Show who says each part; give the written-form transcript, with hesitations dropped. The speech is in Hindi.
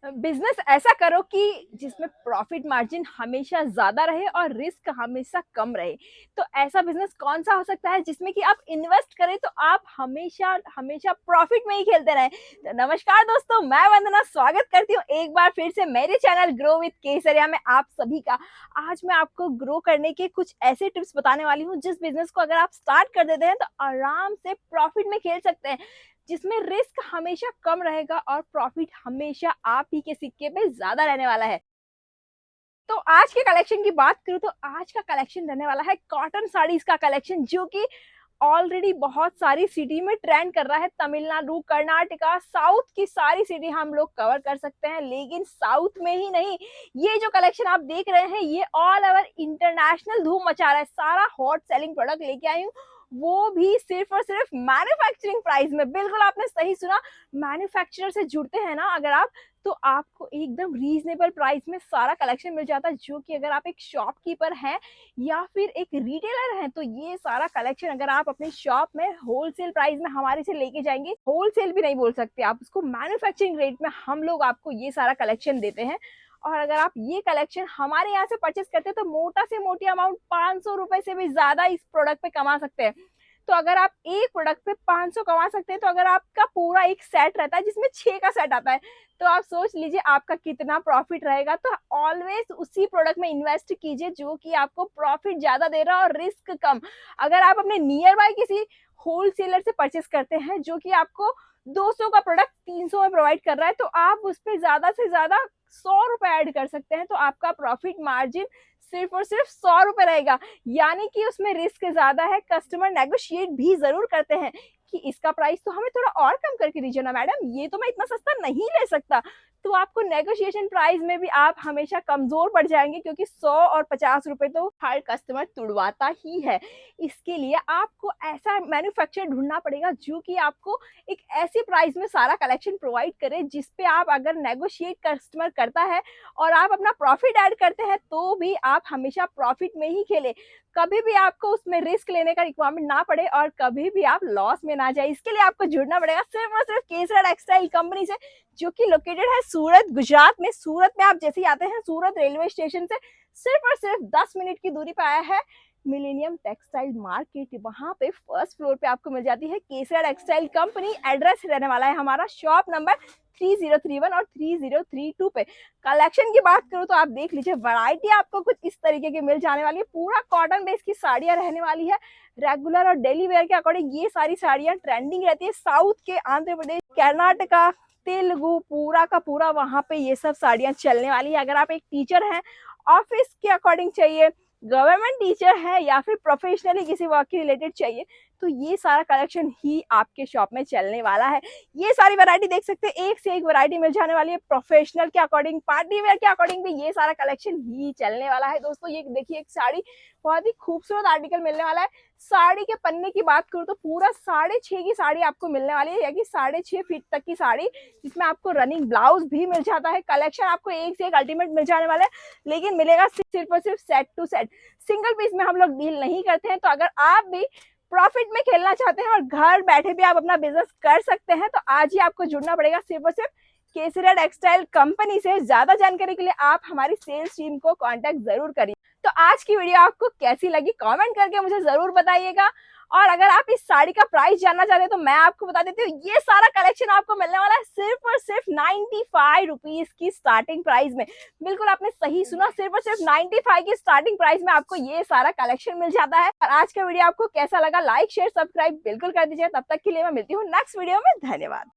Speaker 1: बिजनेस ऐसा करो कि जिसमें प्रॉफिट मार्जिन हमेशा ज्यादा रहे और रिस्क हमेशा कम रहे। तो ऐसा बिजनेस कौन सा हो सकता है जिसमें कि आप इन्वेस्ट करें तो आप हमेशा हमेशा प्रॉफिट में ही खेलते रहें। तो नमस्कार दोस्तों, मैं वंदना स्वागत करती हूँ एक बार फिर से मेरे चैनल ग्रो विद केसरिया में आप सभी का। आज मैं आपको ग्रो करने के कुछ ऐसे टिप्स बताने वाली हूँ जिस बिजनेस को अगर आप स्टार्ट कर देते हैं तो आराम से प्रॉफिट में खेल सकते हैं, जिसमें रिस्क हमेशा कम रहेगा और प्रॉफिट हमेशा आप ही के सिक्के पे ज्यादा रहने वाला है। तो आज के कलेक्शन की बात करूं तो आज का कलेक्शन रहने वाला है कॉटन साड़ीज का कलेक्शन, जो कि ऑलरेडी बहुत सारी सिटी में ट्रेंड कर रहा है। तमिलनाडु, कर्नाटका, साउथ की सारी सिटी हम लोग कवर कर सकते हैं, लेकिन साउथ में ही नहीं, ये जो कलेक्शन आप देख रहे हैं ये ऑल ओवर इंटरनेशनल धूम मचा रहा है। सारा हॉट सेलिंग प्रोडक्ट लेके आई हूँ, वो भी सिर्फ और सिर्फ मैन्युफैक्चरिंग प्राइस में। बिल्कुल आपने सही सुना, मैन्युफैक्चरर से जुड़ते हैं ना अगर आप, तो आपको एकदम रीजनेबल प्राइस में सारा कलेक्शन मिल जाता है। जो कि अगर आप एक शॉपकीपर हैं या फिर एक रिटेलर हैं तो ये सारा कलेक्शन अगर आप अपनी शॉप में होलसेल प्राइस में हमारे से लेके जाएंगे, होलसेल भी नहीं बोल सकते आप उसको, मैन्युफैक्चरिंग रेट में हम लोग आपको ये सारा कलेक्शन देते हैं। और अगर आप ये कलेक्शन हमारे यहाँ से परचेस करते हैं तो मोटा से मोटी अमाउंट 500 रुपए से भी ज्यादा इस प्रोडक्ट पे कमा सकते हैं। तो अगर आप एक प्रोडक्ट पे 500 कमा सकते हैं तो अगर आपका पूरा एक सेट रहता है जिसमें 6 का सेट आता है, तो आप सोच लीजिए आपका कितना प्रॉफिट रहेगा। तो ऑलवेज उसी प्रोडक्ट में इन्वेस्ट कीजिए जो कि आपको प्रॉफिट ज्यादा दे रहा है और रिस्क कम। अगर आप अपने नियर बाय किसी होलसेलर से परचेस करते हैं जो कि आपको 200 का प्रोडक्ट 300 में प्रोवाइड कर रहा है, तो आप उस पर ज्यादा से ज्यादा 100 रुपए ऐड कर सकते हैं, तो आपका प्रॉफिट मार्जिन सिर्फ और सिर्फ 100 रुपए रहेगा। यानी कि उसमें रिस्क ज्यादा है। कस्टमर नेगोशिएट भी जरूर करते हैं कि इसका प्राइस तो हमें थोड़ा और कम करके दीजिए ना मैडम, ये तो मैं इतना सस्ता नहीं ले सकता। तो आपको नेगोशिएशन प्राइस में भी आप हमेशा कमजोर पड़ जाएंगे, क्योंकि 100 और 50 रुपए तो हर कस्टमर तुड़वाता ही है। इसके लिए आपको ऐसा मैन्युफैक्चरर ढूंढना पड़ेगा जो कि आपको एक ऐसी प्राइस में सारा कलेक्शन प्रोवाइड करे जिसपे आप अगर नेगोशिएट कस्टमर करता है और आप अपना प्रॉफिट ऐड करते हैं तो भी आप हमेशा प्रॉफिट में ही खेले। कभी भी आपको उसमें रिस्क लेने का रिक्वायरमेंट ना पड़े और कभी भी आप लॉस में ना जाए। इसके लिए आपको जुड़ना पड़ेगा सिर्फ और सिर्फ केसरिया टेक्सटाइल कंपनी से, जो कि लोकेटेड है सूरत, गुजरात में। सूरत में आप जैसे ही आते हैं सूरत रेलवे स्टेशन से सिर्फ और सिर्फ 10 मिनट की दूरी पर आया है मिलेनियम टेक्सटाइल मार्केट। वहां पे फर्स्ट फ्लोर पे आपको मिल जाती है केसरिया टेक्सटाइल कंपनी। एड्रेस रहने वाला है हमारा शॉप नंबर 3031 और 3032 पे। कलेक्शन की बात करूं तो आप देख लीजिए, वैरायटी आपको कुछ इस तरीके की मिल जाने वाली है। पूरा कॉटन बेस की साड़ियां रहने वाली है। रेगुलर और डेली वेयर के अकॉर्डिंग ये सारी साड़ियां ट्रेंडिंग रहती है। साउथ के, आंध्र प्रदेश, कर्नाटका, तेलुगु, पूरा का पूरा वहां पे ये सब साड़ियां चलने वाली है। अगर आप एक टीचर हैं, ऑफिस के अकॉर्डिंग चाहिए, गवर्नमेंट टीचर है या फिर प्रोफेशनली किसी वर्क के रिलेटेड चाहिए, तो ये सारा कलेक्शन ही आपके शॉप में चलने वाला है। ये सारी वैरायटी देख सकते हैं, एक से एक वैरायटी मिल जाने वाली है। प्रोफेशनल के अकॉर्डिंग, पार्टी वेयर के अकॉर्डिंग भी ये सारा कलेक्शन ही चलने वाला है। दोस्तों ये देखिए, एक साड़ी, बहुत ही खूबसूरत आर्टिकल मिलने वाला है। साड़ी के पन्ने की बात करूँ तो पूरा 6.5 की साड़ी आपको मिलने वाली है, या कि 6.5 फीट तक की साड़ी, जिसमें आपको रनिंग ब्लाउज भी मिल जाता है। कलेक्शन आपको एक से एक अल्टीमेट मिल जाने वाला है, लेकिन मिलेगा सिर्फ और सिर्फ set to set. Single piece में हम लोग डील नहीं करते हैं। तो अगर आप भी प्रॉफिट में खेलना चाहते हैं और घर बैठे भी आप अपना बिजनेस कर सकते हैं, तो आज ही आपको जुड़ना पड़ेगा सिर्फ और सिर्फ केसरिया टेक्सटाइल कंपनी से। ज्यादा जानकारी के लिए आप हमारी सेल्स टीम को कांटेक्ट जरूर करिए। तो आज की वीडियो आपको कैसी लगी कमेंट करके मुझे जरूर बताइएगा। और अगर आप इस साड़ी का प्राइस जानना चाहते हैं तो मैं आपको बता देती हूँ, ये सारा कलेक्शन आपको मिलने वाला है सिर्फ और सिर्फ 95 रुपीज की स्टार्टिंग प्राइस में। बिल्कुल आपने सही सुना, सिर्फ और सिर्फ 95 की स्टार्टिंग प्राइस में आपको ये सारा कलेक्शन मिल जाता है। और आज का वीडियो आपको कैसा लगा, लाइक शेयर सब्सक्राइब बिल्कुल कर दीजिए। तब तक के लिए मैं मिलती हूँ नेक्स्ट वीडियो में। धन्यवाद।